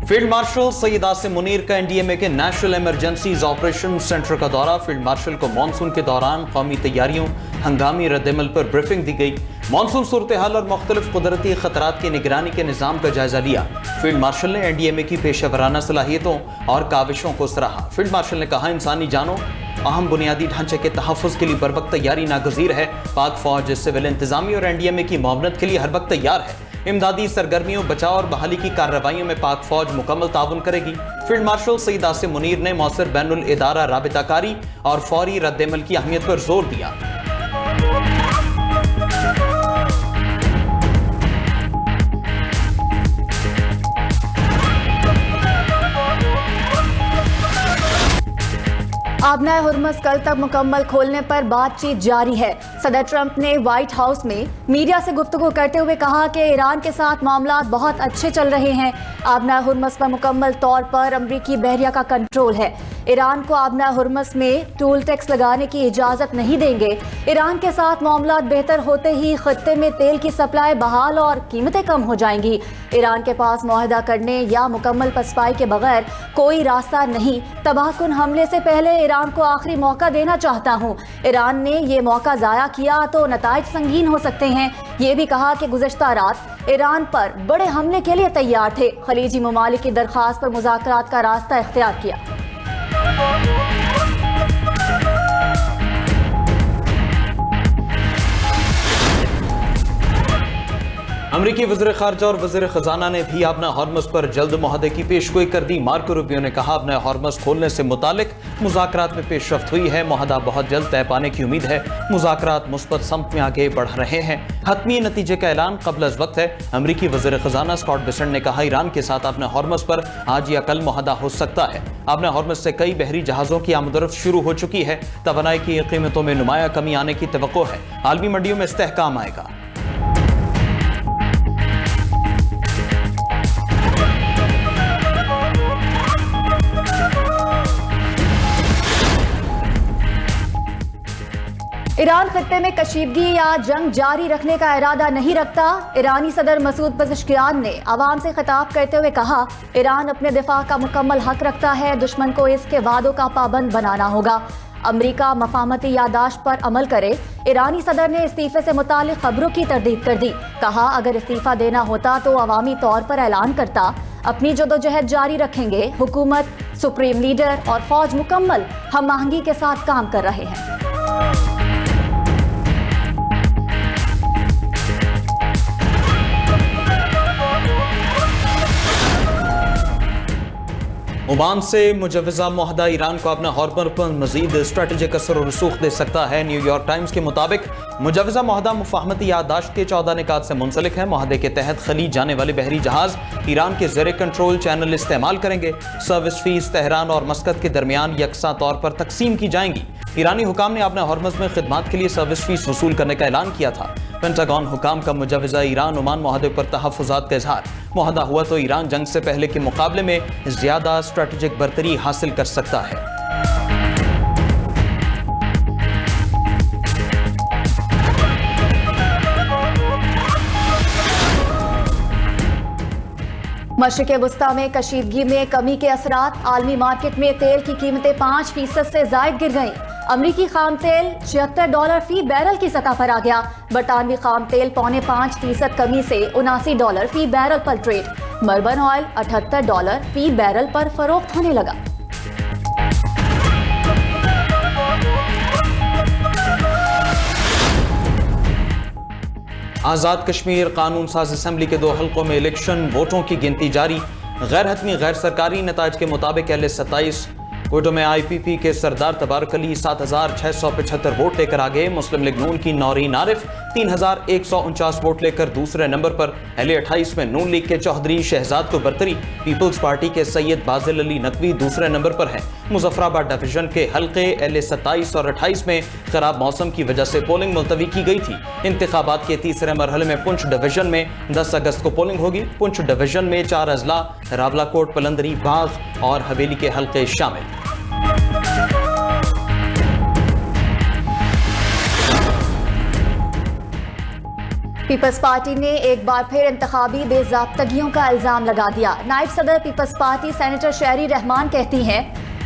Field marshal Syed Asim Munir का NDMA के national emergencies operation centre का दौरा। फील्ड मार्शल को मानसून के दौरान कौमी तैयारियों, हंगामी रद्दमल पर ब्रीफिंग दी गई। मानसून सूरत हाल और मुख्तलिफ कुदरती खतरात की निगरानी के निज़ाम का जायजा लिया। फील्ड मार्शल ने एनडीएमए की पेशेवराना सलाहियतों और काविशों को सराहा। फील्ड मार्शल ने कहा, इंसानी जानों अहम बुनियादी ढांचे के तहफ़्फ़ुज़ के लिए बर वक्त तैयारी नागज़ीर है। पाक फौज सिविल इंतज़ामी और एनडीएमए की मुआवनत के लिए हर वक्त तैयार है। इमदादी सरगर्मियों, बचाव और बहाली की कार्रवाइयों में पाक फौज मुकम्मल ताउन करेगी। फील्ड मार्शल सैयद आसिम मुनीर ने मौसर बैनुल इदारा राबिताकारी और फौरी रद्दमल की अहमियत पर जोर दिया। आबनाए हुर्मस कल तक मुकम्मल खोलने पर बातचीत जारी है। सदर ट्रंप ने व्हाइट हाउस में मीडिया से गुफ्तगू करते हुए कहा कि ईरान के साथ मामलात बहुत अच्छे चल रहे हैं। आबनाए हुर्मस पर मुकम्मल तौर पर अमरीकी बहरिया का कंट्रोल है। ईरान को आबनाए हुर्मस में टूल टैक्स लगाने की इजाज़त नहीं देंगे। ईरान के साथ मामलात बेहतर होते ही खत्ते में तेल की सप्लाई बहाल और कीमतें कम हो जाएंगी। ईरान के पास मुआहदा करने या मुकम्मल पसपाई के बगैर कोई रास्ता नहीं। तबाहकुन हमले से पहले ईरान को आखिरी मौका देना चाहता हूँ। ईरान ने ये मौका ज़ाया किया तो नताइज संगीन हो सकते हैं। ये भी कहा कि गुज़श्ता रात ईरान पर बड़े हमले के लिए तैयार थे। खलीजी ममालिक की दरख्वास्त पर मुज़ाकरात का रास्ता इख्तियार किया। अमरीकी वज़ीर ख़ारजा और वज़ीर ख़जाना ने भी आबना हॉर्मस पर जल्द मुआहदे की पेशगोई कर दी। मार्को रूबियो ने कहा, आबना हॉर्मस खोलने से मुतालिक मुज़ाकरात में पेशरफ्त हुई है। मुआहदा बहुत जल्द तय पाने की उम्मीद है। मुज़ाकरात मुस्बत समत में आगे बढ़ रहे हैं। हतमी नतीजे का ऐलान क़ब्ल अज़ वक्त है। अमरीकी वज़ीर ख़जाना स्कॉट बेसेंट ने कहा, ईरान के साथ आबना हॉर्मस पर आज या कल मुआहदा हो सकता है। आबना हॉर्मस से कई बहरी जहाज़ों की आमदरफ्त शुरू हो चुकी है। तवानाई की कीमतों में नुमाया कमी आने की तवक्को है। आलमी मंडियों में इस्तेहकाम आएगा। ईरान खत्ते में कशीदगी या जंग जारी रखने का इरादा नहीं रखता। ईरानी सदर मसूद पज़ेश्कियान ने आवाम से खिताब करते हुए कहा, ईरान अपने दिफा का मुकम्मल हक रखता है। दुश्मन को इसके वादों का पाबंद बनाना होगा। अमरीका मफाहमती यादाश्त पर अमल करे। ईरानी सदर ने इस्तीफे से मुतालिक खबरों की तरदीद कर दी। कहा, अगर इस्तीफा देना होता तो अवामी तौर पर ऐलान करता। अपनी जदोजहद जारी रखेंगे। हुकूमत, सुप्रीम लीडर और फौज मुकम्मल हम आहंगी के साथ काम कर रहे हैं। ओमान से मुजवज़ा मुआहदा ईरान को अपना हॉर्मस पर मज़ीद स्ट्रेटेजिक असर और रसूख दे सकता है। न्यूयॉर्क टाइम्स के मुताबिक मुजवज़ा मुआहदा मुफाहमती यादाश्त के 14 निकात से मुंसलिक है। मुआहदे के तहत खलीज जाने वाले बहरी जहाज़ ईरान के ज़ेरे कंट्रोल चैनल इस्तेमाल करेंगे। सर्विस फीस तेहरान और मस्कत के दरमियान यकसा तौर पर तकसीम की जाएंगी। ईरानी हुकाम ने अपने हॉर्मस में खिदमात के लिए सर्विस फीस वसूल करने का ऐलान किया था। पेंटागन हुकाम का मुजवज़ा ईरान ओमान मुआहदे पर तहफ़्फ़ुज़ात का इज़हार। मुआहदा हुआ तो ईरान जंग से पहले के मुकाबले में ज़्यादा स्ट्रेटेजिक बरतरी हासिल कर सकता है। मशरिक़ वुस्ता में कशीदगी में कमी के असरात। आलमी मार्केट में तेल की कीमतें 5% से ज़ायद गिर गईं। अमरीकी खाम तेल $76 फी बैरल की सतह पर आ गया। बरतानवी खाम तेल $5.5% कमी से $79 फी बैरल पर ट्रेड। मर्बन ऑयल $78 फी बैरल पर फरोख्त होने लगा। आज़ाद कश्मीर कानून साज असम्बली के 2 हल्कों में इलेक्शन वोटों की गिनती जारी। गैर हतमी गैर सरकारी नताज के मुताबिक L27 कोयटो में IPP के सरदार तबारक अली 7,675 वोट लेकर आगे। मुस्लिम लीग नून की नौरीन आरिफ 3,149 वोट लेकर दूसरे नंबर पर। L28 में नून लीग के चौधरी शहजाद को बरतरी। पीपल्स पार्टी के सैयद बाजिल अली नकवी दूसरे नंबर पर हैं। मुजफ्फराबाद डिवीजन के हल्के L27 और 28 में खराब मौसम की वजह से पोलिंग मुलतवी की गई थी। इंतखाबात के तीसरे मरहले में पुंछ डिवीजन में 10 अगस्त को पोलिंग होगी। पुंछ डिवीजन में 4 अजला रावलाकोट, पलंदरी, बाग और हवेली के हल्के शामिल। पीपल्स पार्टी ने एक बार फिर इंतखाबी बेज़ाब्तगियों का इल्जाम लगा दिया। नायब सदर पीपल्स पार्टी सेनेटर शहरी रहमान कहती हैं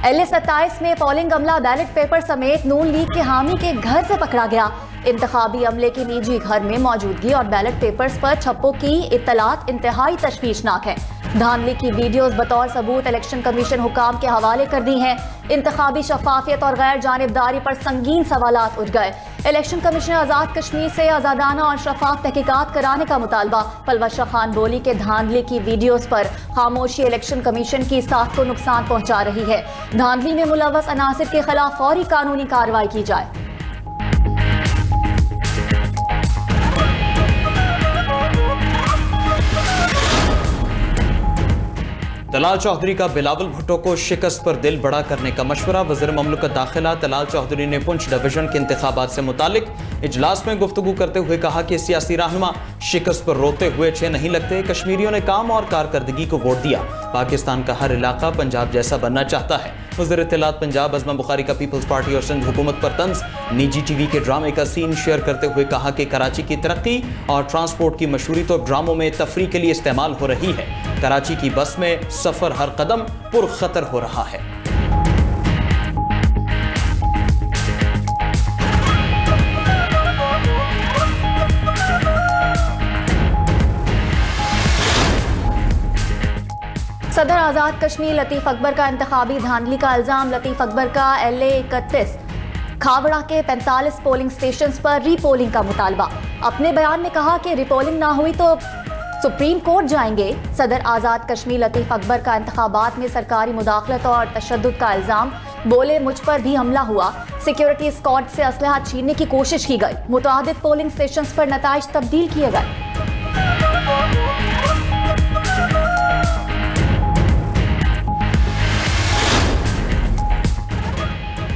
LA-27 में पोलिंग अमला बैलेट पेपर समेत नून लीग के हामी के घर से पकड़ा गया। इंतखाबी अमले के निजी घर में मौजूदगी और बैलेट पेपर्स पर छप्पों की इत्तलात इंतहाई तशवीशनाक है। धांधली की वीडियोस बतौर सबूत इलेक्शन कमीशन हुकाम के हवाले कर दी हैं। इंतखाबी शफाफियत और गैर जानिबदारी पर संगीन सवालात उठ गए। इलेक्शन कमीशन आज़ाद कश्मीर से आज़ादाना और शफाफ तहकीकात कराने का मुतालबा। पलवश खान बोली के धांधली की वीडियोस पर खामोशी इलेक्शन कमीशन की साख को नुकसान पहुंचा रही है। धांधली में मुलव्वस अनासिर के खिलाफ फौरी कानूनी कार्रवाई की जाए। तलाल चौधरी का बिलावल भुट्टो को शिकस्त पर दिल बड़ा करने का मशवरा। वज़ीर ममलकत दाखिला तलाल चौधरी ने पुंछ डिवीजन के इंतखाबात से मुतालिक इजलास में गुफ्तगू करते हुए कहा कि सियासी रहनुमा शिकस्त पर रोते हुए अच्छे नहीं लगते। कश्मीरियों ने काम और कारकर्दगी को वोट दिया। पाकिस्तान का हर इलाका पंजाब जैसा बनना चाहता है। वज़ीर इत्तलात पंजाब अज़मा बुखारी का पीपल्स पार्टी और सिंध हुकूमत पर तंज। निजी टीवी के ड्रामे का सीन शेयर करते हुए कहा कि कराची की तरक्की और ट्रांसपोर्ट की मशहूरी तो ड्रामों में तफरी के लिए इस्तेमाल हो रही है। कराची की बस में सफर हर कदम पुरखतर हो रहा है। सदर आज़ाद कश्मीर लतीफ़ अकबर का इंतखाबी धांधली का इल्जाम। लतीफ़ अकबर का LA-31 खावड़ा के 45 पोलिंग स्टेशंस पर रीपोलिंग का मुतालबा। अपने बयान में कहा कि रीपोलिंग ना हुई तो सुप्रीम कोर्ट जाएंगे। सदर आज़ाद कश्मीर लतीफ़ अकबर का इंतखाबात में सरकारी मुदाखलत और तशद्दुद का इल्जाम। बोले मुझ पर भी हमला हुआ, सिक्योरिटी स्क्वाड से असलहा छीनने की कोशिश की गई, मुतअद्दिद पोलिंग स्टेशंस पर नताइज तब्दील किए गए।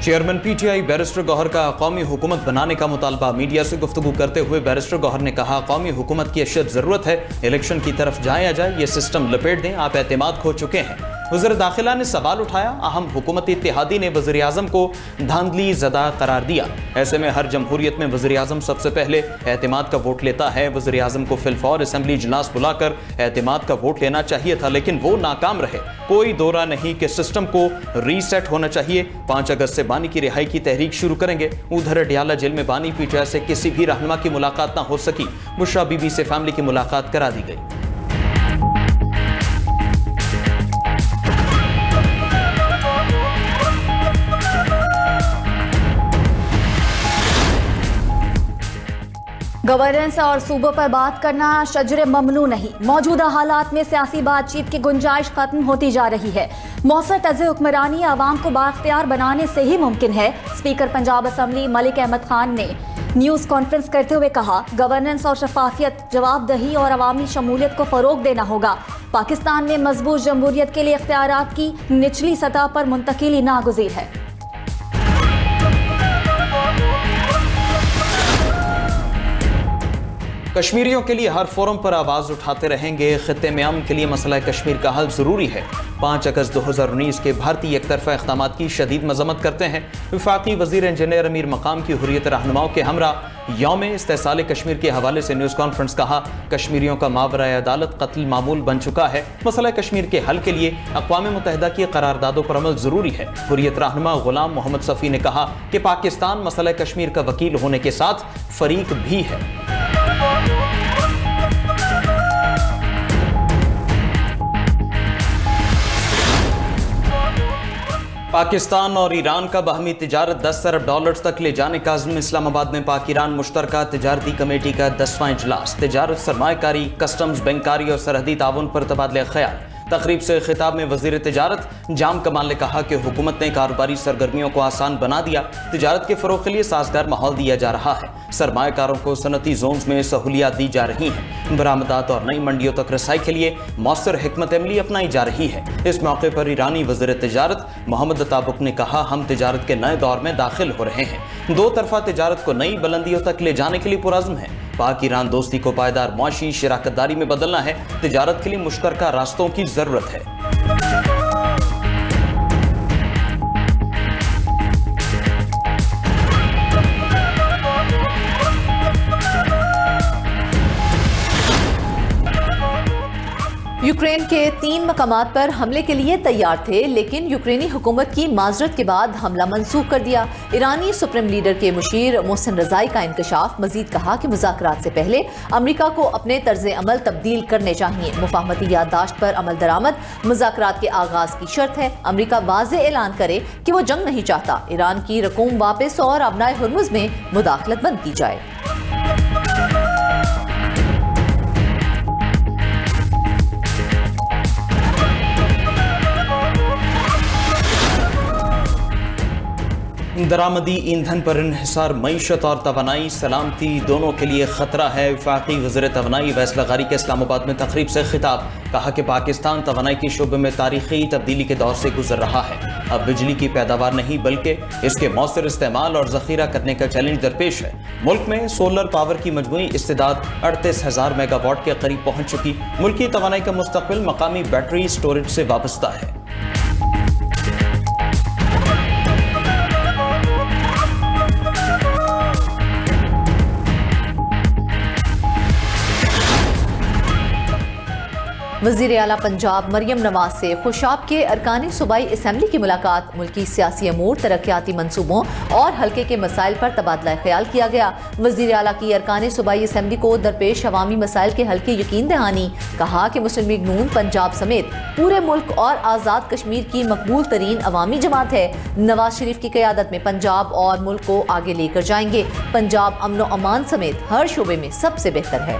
चेयरमैन PTI बैरिस्टर गौहर का कौमी हुकूमत बनाने का मुतालबा। मीडिया से गुफ्तगू करते हुए बैरिस्टर गौहर ने कहा कौमी हुकूमत की अशद ज़रूरत है। इलेक्शन की तरफ जाए या जाए ये सिस्टम लपेट दें, आप एतमाद खो चुके हैं। वज़ीर दाखिला ने सवाल उठाया अहम हुकूमती इत्तेहादी ने वज़ीर आज़म को धांधली ज़दा करार दिया। ऐसे में हर जमहूरियत में वज़ीर आज़म सबसे पहले एतमाद का वोट लेता है। वज़ीर आज़म को फिलफौर असम्बली इजलास बुलाकर एतमाद का वोट लेना चाहिए था, लेकिन वो नाकाम रहे। कोई दौरा नहीं कि सिस्टम को रीसेट होना चाहिए। 5 अगस्त से बानी की रिहाई की तहरीक शुरू करेंगे। उधर डियाला जेल में बानी PTI से किसी भी रहनुमा की मुलाकात ना हो सकी। बुशरा बीबी से फैमिली की मुलाकात करा दी गई। गवर्नेंस और सूबों पर बात करना शजरे ममनू नहीं। मौजूदा हालात में सियासी बातचीत की गुंजाइश खत्म होती जा रही है। मौसर तर्ज़ हुक्मरानी आवाम को बाख्तियार बनाने से ही मुमकिन है। स्पीकर पंजाब असम्बली मलिक अहमद खान ने न्यूज़ कॉन्फ्रेंस करते हुए कहा गवर्नेंस और शफाफियत, जवाबदही और अवामी शमूलियत को फ़रोग देना होगा। पाकिस्तान में मजबूत जमहूरियत के लिए इख्तियारात की निचली सतह पर मुंतकिली नागुज़ीर है। कश्मीरियों के लिए हर फोरम पर आवाज़ उठाते रहेंगे। खित्ते में अमन के लिए मसला कश्मीर का हल ज़रूरी है। 5 अगस्त 2019 के भारतीय एकतरफा इक़दामात की शदीद मज़म्मत करते हैं। वफाकी वज़ीर इंजीनियर अमीर मकाम की हुर्रियत रहनुमाओं के हमरा यौम इस्तेसाल कश्मीर के हवाले से न्यूज़ कॉन्फ्रेंस कहा कश्मीरियों का मावराए अदालत कत्ल मामूल बन चुका है। मसला कश्मीर के हल के लिए अक़वाम मुत्तहिदा की करारदादों पर अमल ज़रूरी है। हुर्रियत रहनुमा गुलाम मोहम्मद सफ़ी ने कहा कि पाकिस्तान मसला कश्मीर का वकील होने के साथ फ़रीक भी है। पाकिस्तान और ईरान का बाहमी तिजारत 10 अरब डॉलर्स तक ले जाने का अज़्म। इस्लामाबाद में पाक ईरान मुश्तरका तिजारती कमेटी का 10वां इजलास। तिजारत, सरमायाकारी, कस्टम्स, बैंकारी और सरहदी ताउन पर तबादले ख्याल। तकरीब से खिताब में वज़ीर तिजारत जाम कमाल ने कहा कि हुकूमत ने कारोबारी सरगर्मियों को आसान बना दिया। तिजारत के फ़रोग़ के लिए साजगार माहौल दिया जा रहा है। सरमायाकारों को सनती जोन्स में सहूलियात दी जा रही हैं। बरामदात और नई मंडियों तक रसाई के लिए मौसर हिकमत अमली अपनाई जा रही है। इस मौके पर ईरानी वज़ीर तिजारत मोहम्मद ताबुक ने कहा हम तिजारत के नए दौर में दाखिल हो रहे हैं। 2 तरफ़ा तिजारत को नई बुलंदियों तक ले जाने के लिए पुरज़्म है। पाक ईरान दोस्ती को पायदार मुआशी शराकतदारी में बदलना है। तिजारत के लिए मुश्तरका रास्तों की ज़रूरत है। یوکرین کے 3 مقامات پر حملے کے لیے تیار تھے، لیکن یوکرینی حکومت کی معذرت کے بعد حملہ منسوخ کر دیا۔ ایرانی سپریم لیڈر کے مشیر محسن رضائی کا انکشاف، مزید کہا کہ مذاکرات سے پہلے امریکہ کو اپنے طرز عمل تبدیل کرنے چاہیے۔ مفاہمتی یادداشت پر عمل درآمد مذاکرات کے آغاز کی شرط ہے۔ امریکہ واضح اعلان کرے کہ وہ جنگ نہیں چاہتا، ایران کی رقوم واپس اور آبنائے ہرمز میں مداخلت بند کی جائے۔ درآمدی ایندھن پر انحصار معیشت اور توانائی سلامتی دونوں کے لیے خطرہ ہے۔ وفاقی وزیر توانائی ویس لغاری کے اسلام آباد میں تقریب سے خطاب، کہا کہ پاکستان توانائی کے شعبے میں تاریخی تبدیلی کے دور سے گزر رہا ہے۔ اب بجلی کی پیداوار نہیں بلکہ اس کے مؤثر استعمال اور ذخیرہ کرنے کا چیلنج درپیش ہے۔ ملک میں سولر پاور کی مجموعی استعداد 38,000 میگا واٹ کے قریب پہنچ چکی۔ ملکی توانائی کا مستقبل مقامی بیٹری سٹوریج سے وابستہ ہے۔ وزیر اعلیٰ پنجاب مریم نواز سے خوشاب کے ارکان صوبائی اسمبلی کی ملاقات، ملکی سیاسی امور، ترقیاتی منصوبوں اور حلقے کے مسائل پر تبادلہ خیال کیا گیا۔ وزیر اعلیٰ کی ارکان صوبائی اسمبلی کو درپیش عوامی مسائل کے حل کی یقین دہانی، کہا کہ مسلم لیگ نون پنجاب سمیت پورے ملک اور آزاد کشمیر کی مقبول ترین عوامی جماعت ہے۔ نواز شریف کی قیادت میں پنجاب اور ملک کو آگے لے کر جائیں گے۔ پنجاب امن و امان سمیت ہر شعبے میں سب سے بہتر ہے۔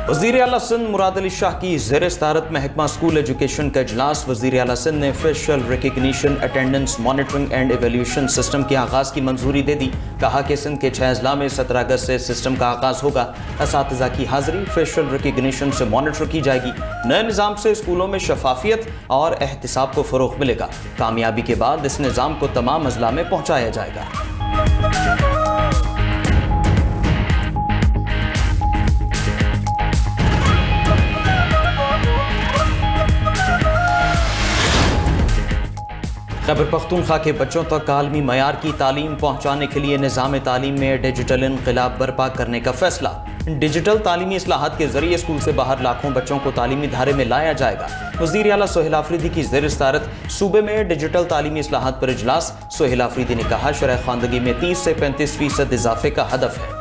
وزیر اعلیٰ سندھ مراد علی شاہ کی زیر صدارت محکمہ اسکول ایجوکیشن کا اجلاس۔ وزیر اعلیٰ سندھ نے facial recognition, attendance monitoring and evaluation system کے آغاز کی منظوری دے دی، کہا کہ سندھ کے 6 اضلاع میں 17 اگست سے سسٹم کا آغاز ہوگا۔ اساتذہ کی حاضری فیشل ریکگنیشن سے مانیٹر کی جائے گی۔ نئے نظام سے اسکولوں میں شفافیت اور احتساب کو فروغ ملے گا۔ کامیابی کے بعد اس نظام کو تمام اضلاع میں پہنچایا جائے گا۔ خیبر پختونخوا کے بچوں تک عالمی معیار کی تعلیم پہنچانے کے لیے نظام تعلیم میں ڈیجیٹل انقلاب برپا کرنے کا فیصلہ۔ ڈیجیٹل تعلیمی اصلاحات کے ذریعے اسکول سے باہر لاکھوں بچوں کو تعلیمی دھارے میں لایا جائے گا۔ وزیر اعلیٰ سہیل آفریدی کی زیر صدارت صوبے میں ڈیجیٹل تعلیمی اصلاحات پر اجلاس۔ سہیل آفریدی نے کہا شرح خواندگی میں 30 سے 35% اضافے کا ہدف ہے۔